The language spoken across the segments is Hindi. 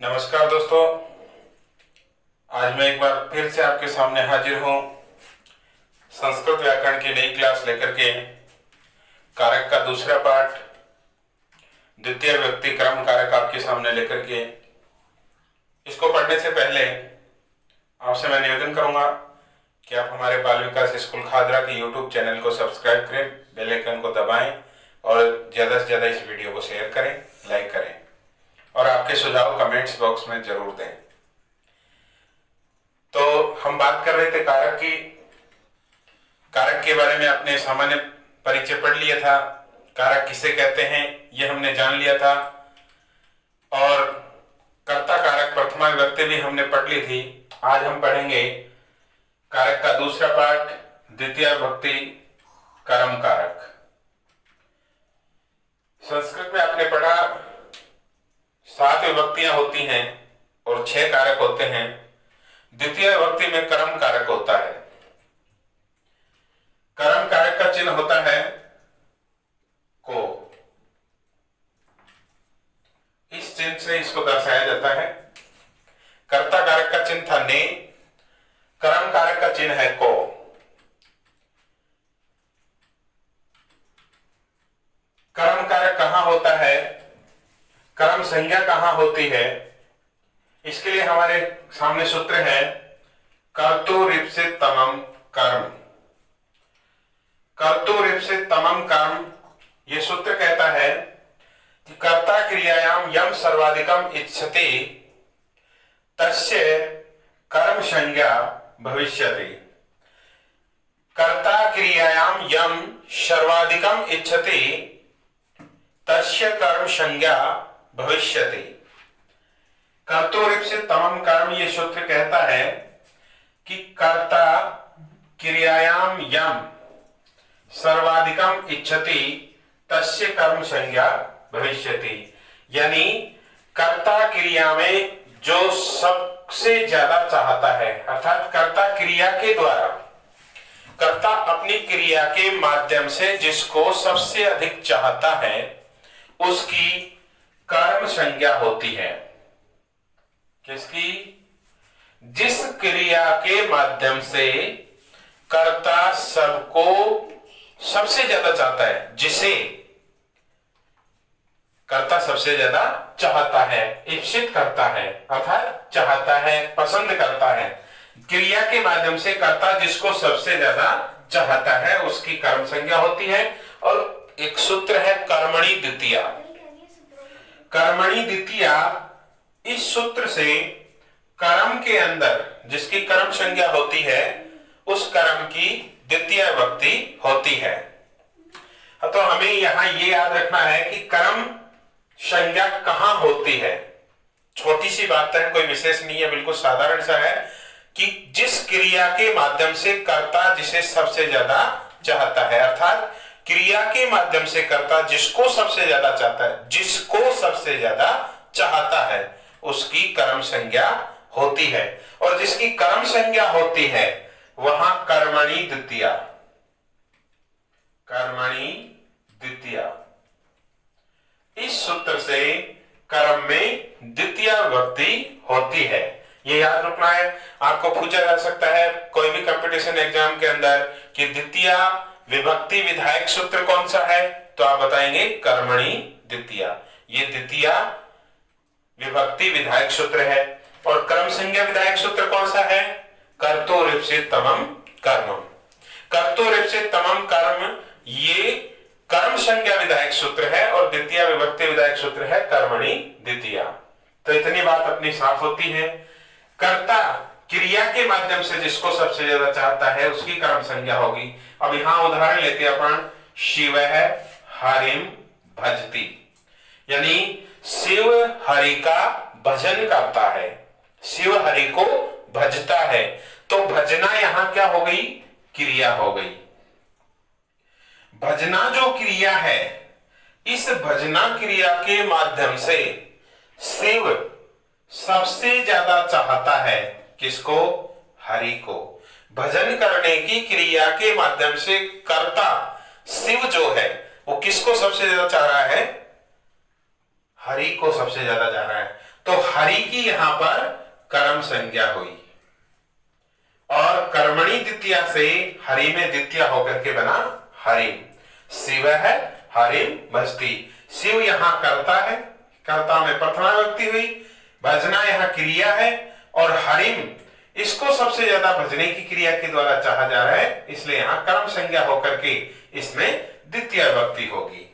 नमस्कार दोस्तों। आज मैं एक बार फिर से आपके सामने हाजिर हूँ संस्कृत व्याकरण की नई क्लास लेकर के। कारक का दूसरा पाठ द्वितीय विभक्ति क्रम कारक आपके सामने लेकर के। इसको पढ़ने से पहले आपसे मैं निवेदन करूंगा कि आप हमारे बाल विकास स्कूल खादरा के यूट्यूब चैनल को सब्सक्राइब करें, बेल आइकन को दबाएं और ज़्यादा से ज़्यादा इस वीडियो को शेयर करें, लाइक करें और आपके सुझाव कमेंट्स बॉक्स में जरूर दें। तो हम बात कर रहे थे कारक की। कारक के बारे में आपने सामान्य परिचय पढ़ लिया था। कारक किसे कहते हैं ये हमने जान लिया था और कर्ता कारक प्रथमा विभक्ति भी हमने पढ़ ली थी। आज हम पढ़ेंगे कारक का दूसरा पाठ द्वितीय विभक्ति कर्म कारक। संस्कृत में आपने पढ़ा 7 विभक्तियां होती हैं और 6 कारक होते हैं। द्वितीय विभक्ति में कर्म कारक होता है। कर्म कारक का चिन्ह होता है को। इस चिन्ह से इसको दर्शाया जाता है। कर्ता कारक का चिन्ह था ने, कर्म कारक का चिन्ह है को। कर्म कारक कहां होता है, कर्म संज्ञा कहां होती है, इसके लिए हमारे सामने सूत्र है कर्तुरीप्सित तमम कर्म। कर्तुरीप्सित तमम कर्म ये सूत्र कहता है कि कर्ता क्रियायाम यम सर्वाधिकम इच्छति तस्य कर्म संज्ञा भविष्यति। कर्ता क्रियायाम यम सर्वाधिकम इच्छति तस्य कर्म संज्ञा भविष्यति। कर्तुरीप्सित तमम कर्म ये सूत्र कहता है कि कर्ता क्रियायाम यम सर्वाधिकम इच्छति तस्य कर्म संज्ञा भविष्यति। यानी कर्ता क्रिया में जो सबसे ज्यादा चाहता है, अर्थात कर्ता क्रिया के द्वारा, कर्ता अपनी क्रिया के माध्यम से जिसको सबसे अधिक चाहता है उसकी कर्म संज्ञा होती है। किसकी? जिस क्रिया के माध्यम से कर्ता सबको सबसे ज्यादा चाहता है, जिसे कर्ता सबसे ज्यादा चाहता है, इच्छित करता है, अर्थात चाहता है, पसंद करता है। क्रिया के माध्यम से कर्ता जिसको सबसे ज्यादा चाहता है उसकी कर्म संज्ञा होती है। और एक सूत्र है कर्मणि द्वितीया। कर्मणि द्वितीया, इस सूत्र से कर्म के अंदर जिसकी कर्म संज्ञा होती है उस कर्म की द्वितीय विभक्ति होती है। तो हमें यहां यह याद रखना है कि कर्म संज्ञा कहां होती है। छोटी सी बात है, कोई विशेष नहीं है, बिल्कुल साधारण सा है कि जिस क्रिया के माध्यम से कर्ता जिसे सबसे ज्यादा चाहता है, अर्थात क्रिया के माध्यम से कर्ता जिसको सबसे ज्यादा चाहता है, जिसको सबसे ज्यादा चाहता है उसकी कर्म संज्ञा होती है। और जिसकी कर्म संज्ञा होती है वहां कर्मणि द्वितीया, कर्मणि द्वितीया। इस सूत्र से कर्म में द्वितीय विभक्ति होती है। ये याद रखना है। आपको पूछा जा सकता है कोई भी कंपटीशन एग्जाम के अंदर कि द्वितीय विभक्ति विधायक सूत्र कौन सा है, तो आप बताएंगे कर्मणि द्वितीया। ये द्वितीय विभक्ति विधायक सूत्र है। और कर्म संज्ञा विधायक सूत्र कौन सा है? कर्तुरीप्सित तमम कर्म। कर्तुरीप्सित तमम कर्म ये कर्म संज्ञा विधायक सूत्र है और द्वितीय विभक्ति विधायक सूत्र है कर्मणि द्वितीया। तो इतनी बात अपनी साफ होती है। कर्ता क्रिया के माध्यम से जिसको सबसे ज्यादा चाहता है उसकी कर्म संज्ञा होगी। अब यहां उदाहरण लेते हैं अपन, शिव हरिम भजती, यानी शिव हरि का भजन करता है, शिव हरि को भजता है। तो भजना यहां क्या हो गई? क्रिया हो गई। भजना जो क्रिया है, इस भजना क्रिया के माध्यम से शिव सबसे ज्यादा चाहता है किसको? हरि को। भजन करने की क्रिया के माध्यम से कर्ता शिव जो है वो किसको सबसे ज्यादा चाह रहा है? हरि को सबसे ज्यादा जा रहा है। तो हरि की यहां पर कर्म संज्ञा हुई और कर्मणि द्वितीया से हरि में द्वितीया होकर के बना हरिम। शिव है हरिम भजती। शिव यहां कर्ता है, कर्ता में प्रथमा विभक्ति हुई, भजना यहां क्रिया है और हरिम इसको सबसे ज्यादा भजने की क्रिया के द्वारा चाहा जा रहा है, इसलिए यहां कर्म संज्ञा होकर के इसमें द्वितीय विभक्ति होगी।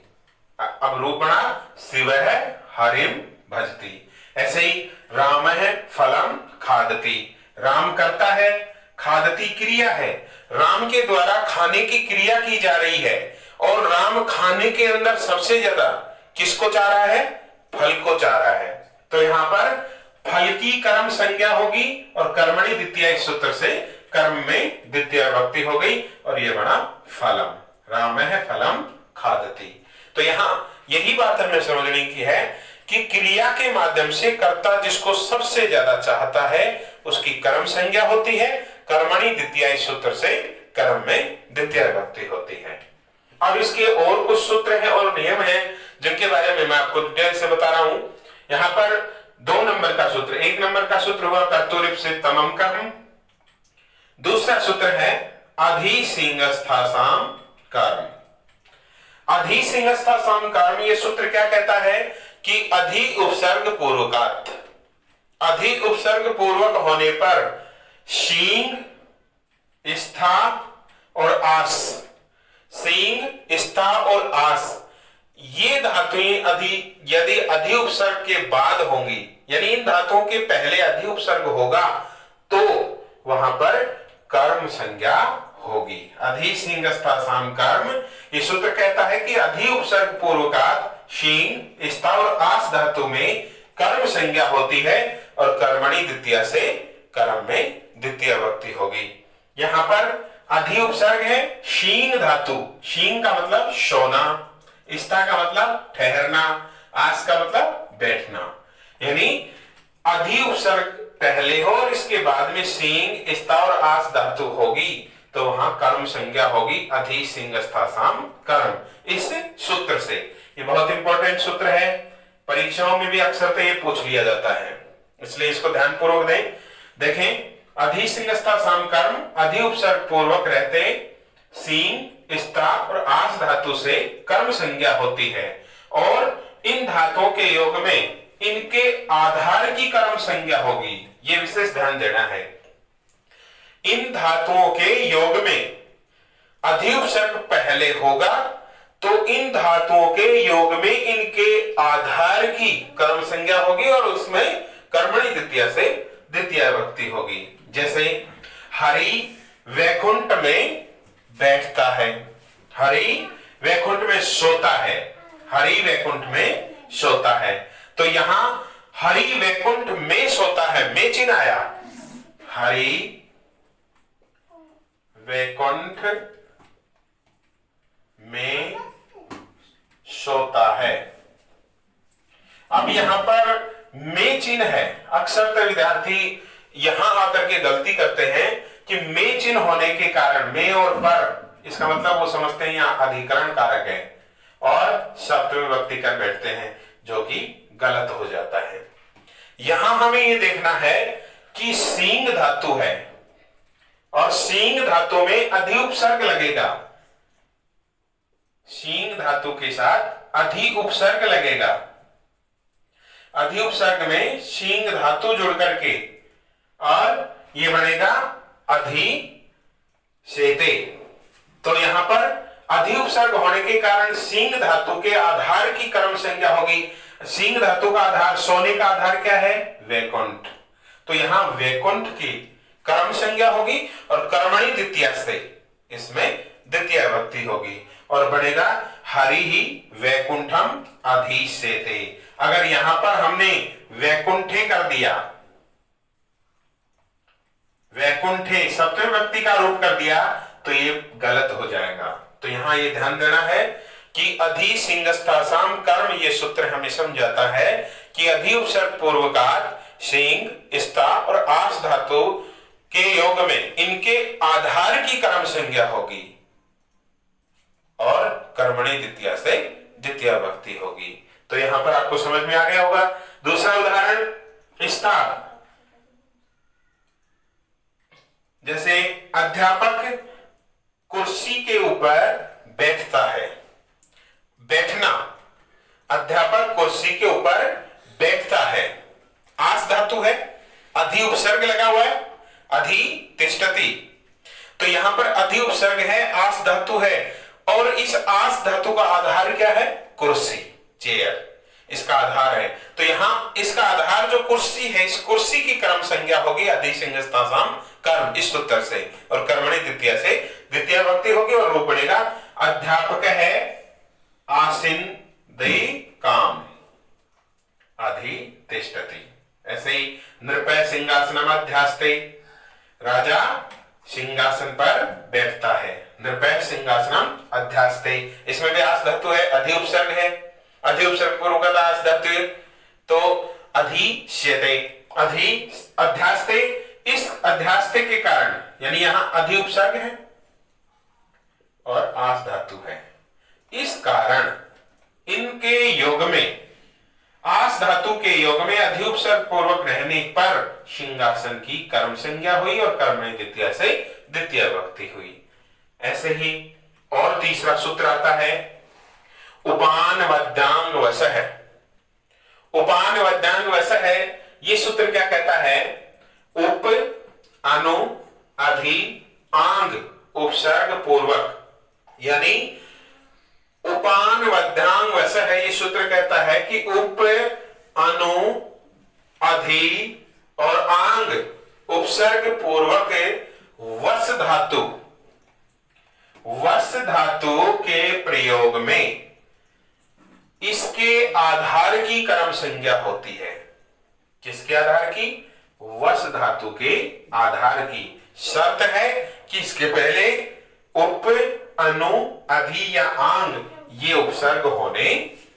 अब रूप बना शिव है हरिम भजती। ऐसे ही राम है फलम खादती। राम करता है, खादती क्रिया है, राम के द्वारा खाने की क्रिया की जा रही है और राम खाने के अंदर सबसे ज्यादा किसको चाह रहा है? फल को चाह रहा है। तो यहां पर फल की कर्म संज्ञा होगी और कर्मणि द्वितीय इस सूत्र से कर्म में द्वितीय विभक्ति हो गई और ये बना फलम। राम है फलम खादती। तो यहां यही बात हमें समझने की है कि क्रिया के माध्यम से कर्ता जिसको सबसे ज्यादा चाहता है उसकी कर्म संज्ञा होती है, कर्मणि द्वितीय इस सूत्र से कर्म में द्वितीय विभक्ति होती है। अब इसके और कुछ सूत्र हैं और नियम हैं जिनके बारे में मैं आपको डिटेल से बता रहा हूं। यहां पर 2 नंबर का सूत्र, 1 नंबर का सूत्र हुआ कर्तुरिप से तमम कर्म, दूसरा सूत्र है अधिसिंगस्थासाम कर्म। अधिसिंगस्थासाम कर्म ये सूत्र क्या कहता है कि अधि उपसर्ग पूर्वकार्थ, अधि उपसर्ग पूर्वक होने पर शींग स्था और आस, सींग स्था और आस ये धातुएं यदि अधि उपसर्ग के बाद होंगी, यानी इन धातुओं के पहले अधि उपसर्ग होगा तो वहां पर कर्म संज्ञा होगी। अधिसिंगस्थासाम कर्म ये सूत्र कहता है कि अधि उपसर्ग पूर्वकात शींग स्था और आस धातु में कर्म संज्ञा होती है और कर्मणि द्वितीय से कर्म में द्वितीय विभक्ति होगी। यहां पर अधि उपसर्ग है शींग धातु, शींग का मतलब सोना, स्था का मतलब ठहरना, आस का मतलब बैठना, यानी अधि उपसर्ग पहले हो और इसके बाद में सींग स्था और आस धातु होगी तो वहां कर्म संज्ञा होगी अधिसिंगस्थासाम कर्म। इस सूत्र से, ये बहुत इंपॉर्टेंट सूत्र है, परीक्षाओं में भी अक्सर तो ये पूछ लिया जाता है, इसलिए इसको ध्यानपूर्वक देखें। अधिसिंगस्थासाम कर्म अधि उपसर्ग पूर्वक रहते सींग स्था और आस धातु से कर्म संज्ञा होती है और इन धातुओं के योग में इनके आधार की कर्म संज्ञा होगी, ये विशेष ध्यान देना है। इन धातुओं के योग में अधि उपसर्ग पहले होगा तो इन धातुओं के योग में इनके आधार की कर्म संज्ञा होगी और उसमें कर्मणि द्वितीय से द्वितीय विभक्ति होगी। जैसे हरि वैकुंठ में बैठता है, हरि वैकुंठ में सोता है, हरि वैकुंठ में सोता है, तो यहां हरि वैकुंठ में सोता है, में चिन्ह आया, हरि वैकुंठ में सोता है। अब यहां पर में चिन्ह है, अक्सर तो विद्यार्थी यहां आकर के गलती करते हैं कि में चिन्ह होने के कारण में और पर, इसका मतलब वो समझते हैं यहां अधिकरण कारक है और सप्तमी विभक्ति कर बैठते हैं, जो कि गलत हो जाता है। यहां हमें ये देखना है कि सींग धातु है और सींग धातु में अधि उपसर्ग लगेगा, सींग धातु के साथ अधि उपसर्ग लगेगा, अधि उपसर्ग में सींग धातु जुड़ करके और ये बनेगा अधि सेते। तो यहां पर अधि उपसर्ग होने के कारण सींग धातु के आधार की कर्म संज्ञा होगी। सींग धातु का आधार, सोने का आधार क्या है? वैकुंठ। तो यहां वैकुंठ की कर्म संज्ञा होगी और कर्मणि द्वितीय से इसमें द्वितीय विभक्ति होगी और बनेगा हरि ही वैकुंठम अधिसेते। अगर यहां पर हमने वैकुंठे कर दिया, वैकुंठे सप्तमी विभक्ति का रूप कर दिया तो ये गलत हो जाएगा। तो यहां ये ध्यान देना है कि अधिसिंगस्थासाम कर्म, ये सूत्र हमें समझाता है कि अधि उपसर्ग पूर्वकार सिंग स्था और आस धातु के योग में इनके आधार की कर्म संज्ञा होगी और कर्मणि द्वितीय से द्वितीय विभक्ति होगी। तो यहां पर आपको समझ में आ गया होगा। दूसरा उदाहरण स्टार, जैसे अध्यापक कुर्सी के ऊपर बैठता है। बैठना, अध्यापक कुर्सी के ऊपर बैठता है। आस धातु है, अधि उपसर्ग लगा हुआ है, अधि तिष्ठति। तो यहां पर अधि उपसर्ग है, आस धातु है, और इस आस धातु का आधार क्या है? कुर्सी, चेयर, इसका आधार है। तो यहां इसका आधार जो कुर्सी है, इस कुर्सी की कर्म संज्ञा होगी अधि सिंहस्तासाम कर्म, इस सूत्र से, और कर्मणि द्वितीय से द्वितीय विभक्ति होगी और रूप बनेगा अध्यापक है आसीन दई काम अधि तिष्ठति। ऐसे ही नृपय सिंहासनम अध्यास्ते, राजा सिंहासन पर बैठता है। नृपय सिंहासनम अध्यास्ते, इसमें भी आस धातु है, अधि उपसर्ग है, अधि उपसर्ग पूर्वक आस धातु, तो अधिश्यते, अधि अध्यास्ते, इस अध्यास्ते के कारण, यानी यहां अधि उपसर्ग है और आस धातु है, इस कारण इनके योग में, आस धातु के योग में अधि उपसर्ग पूर्वक रहने पर सिंहासन की कर्म संज्ञा हुई और कर्मणि द्वितीय से द्वितीय विभक्ति हुई। ऐसे ही और तीसरा सूत्र आता है उपान वद्यांग वसह। उपान वद्यांग वसह, ये सूत्र क्या कहता है? उप, अनु, अधि, आंग उपसर्ग पूर्वक, यानी उपान वद्यांग वसह है, ये सूत्र कहता है कि उप, अनु, अधि और आंग उपसर्ग पूर्वक वस धातु, वस धातु के प्रयोग में इसके आधार की कर्म संज्ञा होती है। किसके आधार की? वस धातु के आधार की। शर्त है कि इसके पहले उप, अनु, अधि या आंग ये उपसर्ग होने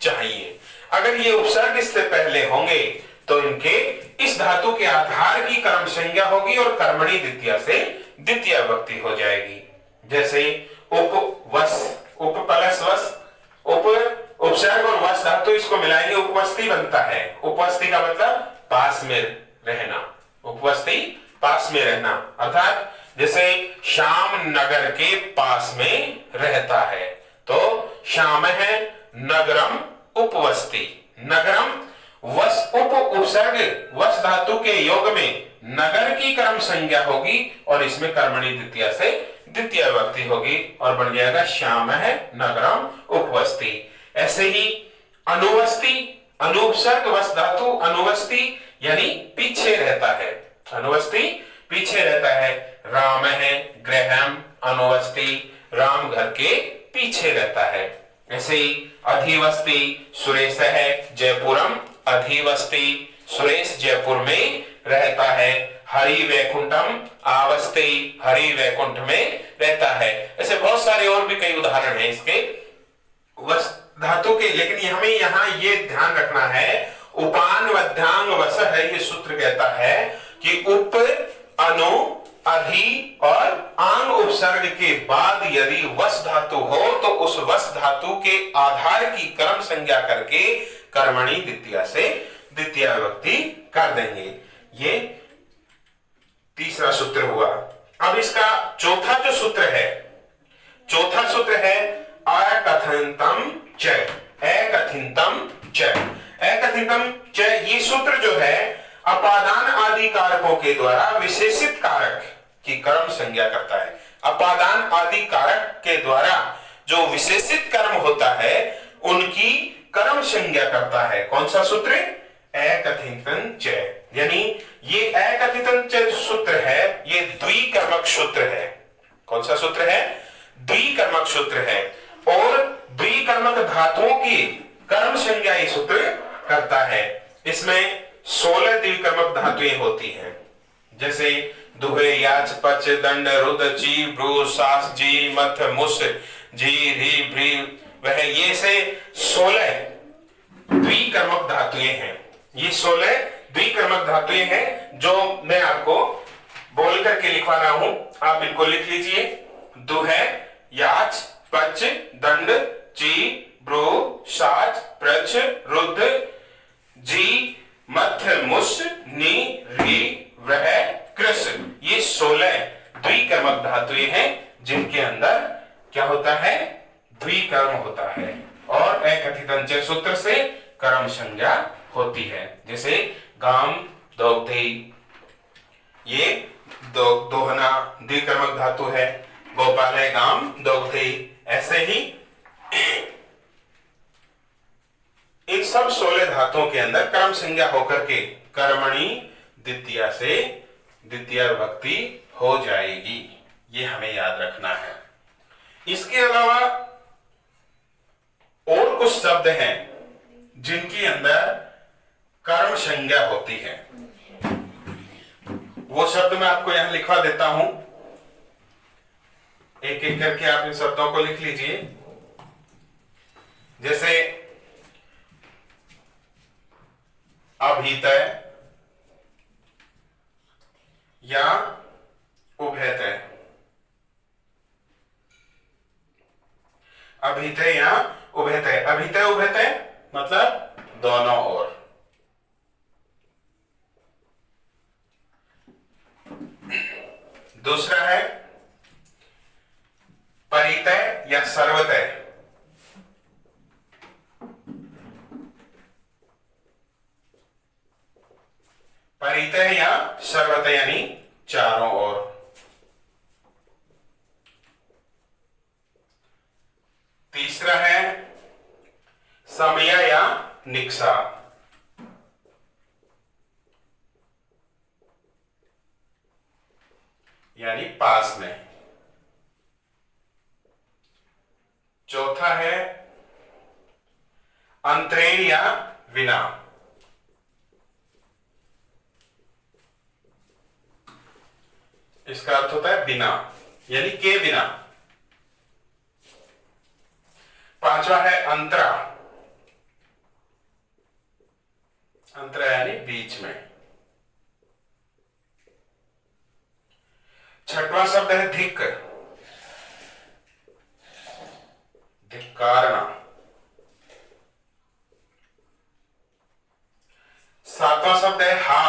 चाहिए। अगर ये उपसर्ग इससे पहले होंगे तो इनके इस धातु के आधार की कर्म संज्ञा होगी और कर्मणि द्वितीय से द्वितीय विभक्ति हो जाएगी। जैसे उपवस, उप प्लस वस, उप उपसर्ग और वस धातु इसको मिलाएंगे उपवस्ती बनता है। उपवस्ती का मतलब पास में रहना, उपवस्ती पास में रहना, अर्थात जैसे श्याम नगर के पास में रहता है, तो श्याम है नगरम उपवस्ती, नगरम वस उप उपसर्ग वस धातु के योग में नगर की कर्म संज्ञा होगी और इसमें कर्मणि द्वितीय से द्वितीय विभक्ति होगी और बन जाएगा श्याम है नगरम उपवस्ती। ऐसे ही अनुवस्ती, अनुपसर्ग वस धातु अनुवस्ती यानी पीछे रहता है, अनुवस्ती पीछे रहता है। राम है गृहम अनुवस्ती, राम घर के पीछे रहता है। ऐसे ही अधिवस्ती, सुरेश है जयपुरम अधिवस्ती, सुरेश जयपुर में रहता है। हरि वैकुंठम आवस्ती, हरि वैकुंठ में रहता है। ऐसे बहुत सारे और भी कई उदाहरण हैं इसके वस धातु के, लेकिन हमें यहाँ ये ध्यान रखना है उपान वध्यांग वस है, ये सूत्र कहता है कि उप, अनु, अधि और आंग उपसर्ग के बाद यदि वस धातु हो तो उस वस धातु के आधार की कर्म संज्ञा करके कर्मणि द्वितीय से द्वितीय विभक्ति कर देंगे। ये तीसरा सूत्र हुआ। अब इसका चौथा जो सूत्र है, चौथा सूत्र है अकथितम च, अकथितम च, अकथितम च। ये सूत्र जो है अपादान आदि कारकों के द्वारा विशेषित कारक की कर्म संज्ञा करता है। अपादान आदि कारक के द्वारा जो विशेषित कर्म होता है उनकी कर्म संज्ञा करता है। कौन सा सूत्र? अकथितम च, यानी ये अकथितम च सूत्र है, ये द्विकर्मक सूत्र है। कौन सा सूत्र है? द्विकर्मक सूत्र है और द्विकर्मक धातुओं की कर्म संज्ञा ये सूत्र करता है। इसमें 16 द्विकर्मक धातुएं होती हैं, जैसे दुहे याच पच दंड रुद ची ब्रू सास जी मथ मुस जी री भ्री वह, ये से 16 द्विकर्मक धातुएं हैं। ये 16 द्विकर्मक धातुएं हैं जो मैं आपको बोल करके लिखवा रहा हूं, आप इनको लिख लीजिए। दुहे याच पच दंड ची ब्रो, साज, प्रच, रुद्र, जी, मध्य, मुस, नी, री, वह, कृष। ये 16 द्विकर्मक धातुएं हैं जिनके अंदर क्या होता है, द्विकर्म होता है और एकथित अंचय सूत्र से कर्म संज्ञा होती है। जैसे गाम, दौग्धे, ये दोहना द्विकर्मक धातु है। गोपाल है गाम, दौग्धे। ऐसे ही इन सब 16 धातुओं के अंदर कर्म संज्ञा होकर के कर्मणि द्वितीया से द्वितीय विभक्ति हो जाएगी। ये हमें याद रखना है। इसके अलावा और कुछ शब्द हैं जिनके अंदर कर्म संज्ञा होती है। वो शब्द मैं आपको यहां लिखवा देता हूं, एक एक करके आप इन शब्दों को लिख लीजिए। जैसे अभितय या उभयतय, अभितय या उभयतय। अभितय उभयतय मतलब दोनों ओर। दूसरा है परितय या सर्वतय। परितय या सर्वतय यानी चारों ओर। तीसरा है समय या निक्सा, यानी पास में। चौथा है अंतरेण या विना, इसका अर्थ होता है बिना यानी के बिना। पांचवा है अंतरा, अंतरा यानी बीच में। छठवां शब्द है धिक्, धिक्कारना। सातवां शब्द है हा,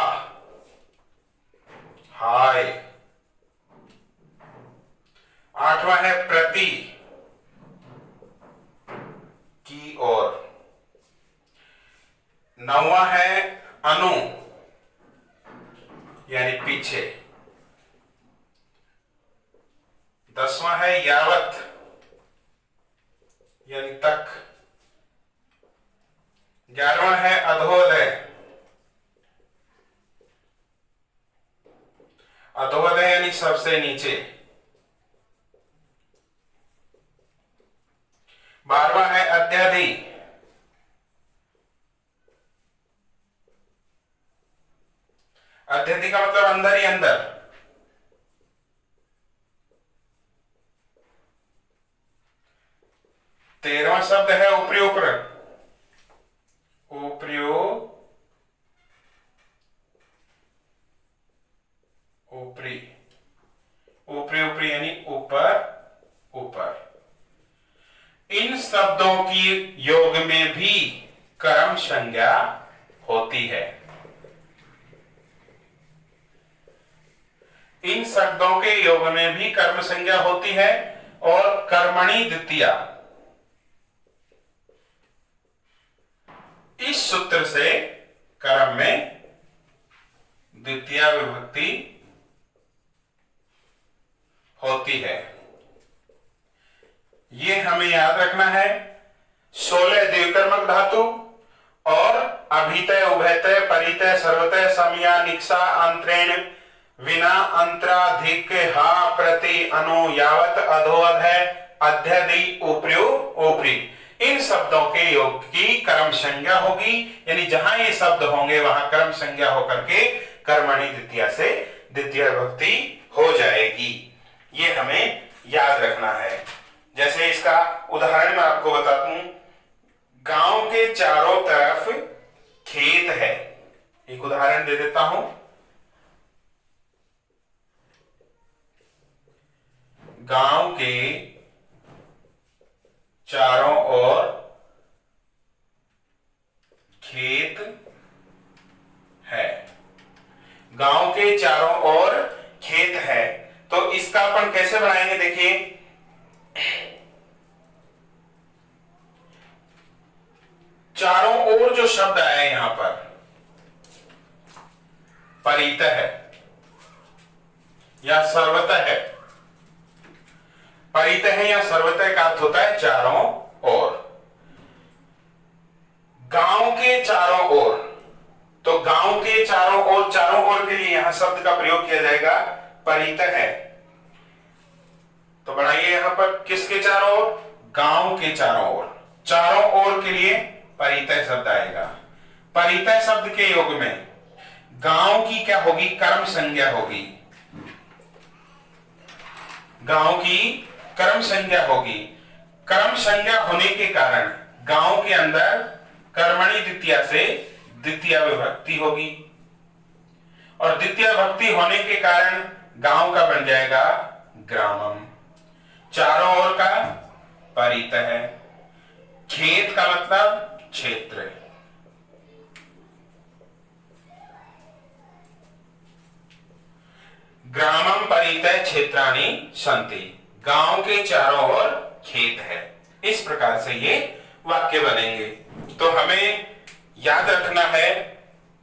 हाय। आठवां है प्रति, की ओर। नौवां है अनु यानी पीछे। 10वां है यावत यानी तक। 11वां है अधोदय, अधोदय यानी सबसे नीचे। 12वां है अत्यधि, अत्यधि का मतलब अंदर ही अंदर। 13वां शब्द है ऊपरी ऊपर, ऊपरियो ऊपरी, ऊपरी ऊपरी यानी ऊपर ऊपर। इन शब्दों की योग में भी कर्म संज्ञा होती है। इन शब्दों के योग में भी कर्म संज्ञा होती है और कर्मणि द्वितीया, इस सूत्र से कर्म में द्वितीय विभक्ति होती है। ये हमें याद रखना है। 16 द्विकर्मक धातु और अभितय, उभयतय, परितय, सर्वतय, समया, निक्सा, अंतरेण, विना, अंतरा, धिक्, हा, प्रति, अनु, यावत, अधोअधय, अध्यधि, ऊपरी ऊपरी। इन शब्दों के योग की कर्म संज्ञा होगी, यानी जहां ये शब्द होंगे वहां कर्म संज्ञा होकर के कर्मणि द्वितीया से द्वितीय विभक्ति हो जाएगी। ये हमें याद रखना है। जैसे इसका उदाहरण मैं आपको बता दूं, गांव के चारों तरफ खेत है। एक उदाहरण दे देता हूं। गांव के चारों ओर खेत है। गांव के चारों ओर खेत है, तो इसका अपन कैसे बनाएंगे, देखिए चारों ओर जो शब्द आया यहां पर परितः है या सर्वतः है। परितः है या सर्वतः का अर्थ होता है चारों ओर। गांव के चारों ओर, तो गांव के चारों ओर के लिए यहां शब्द का प्रयोग किया जाएगा परितः है। तो बनाइए यहां पर किसके चारों ओर, गांव के चारों ओर। चारों ओर के लिए परितः शब्द आएगा। परितः शब्द के योग में गांव की क्या होगी, कर्म संज्ञा होगी। गांव की कर्म संज्ञा होगी। कर्म संज्ञा होने के कारण गांव के अंदर कर्मणि द्वितीया से द्वितीया विभक्ति होगी, और द्वितीय विभक्ति होने के कारण गांव का बन जाएगा ग्रामम। चारों ओर का परितः है। खेत का मतलब क्षेत्र। ग्रामम परितः क्षेत्राणि सन्ति। गांव के चारों ओर खेत है। इस प्रकार से ये वाक्य बनेंगे। तो हमें याद रखना है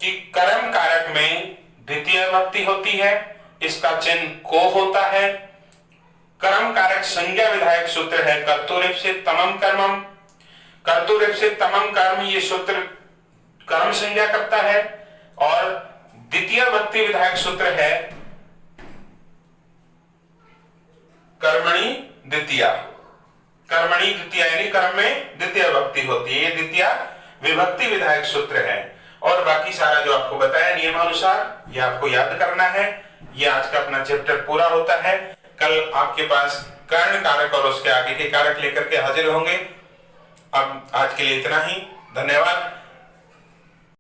कि कर्म कारक में द्वितीय विभक्ति होती है, इसका चिन्ह को होता है। कर्म कारक संज्ञा विधायक सूत्र है कर्तुरीप्सित तमम कर्मम। कर्तुरीप्सित तमम कर्म, ये सूत्र कर्म संज्ञा करता है। और द्वितीय विभक्ति विधायक सूत्र है कर्मणि द्वितीया। कर्मणि द्वितीया यानी कर्म में द्वितीय विभक्ति होती है, ये द्वितीय विभक्ति विधायक सूत्र है। और बाकी सारा जो आपको बताया नियमानुसार, ये आपको याद करना है। ये आज का अपना चैप्टर पूरा होता है। कल आपके पास कर्ण कारक और उसके आगे के कारक लेकर के हाजिर होंगे। अब आज के लिए इतना ही। धन्यवाद।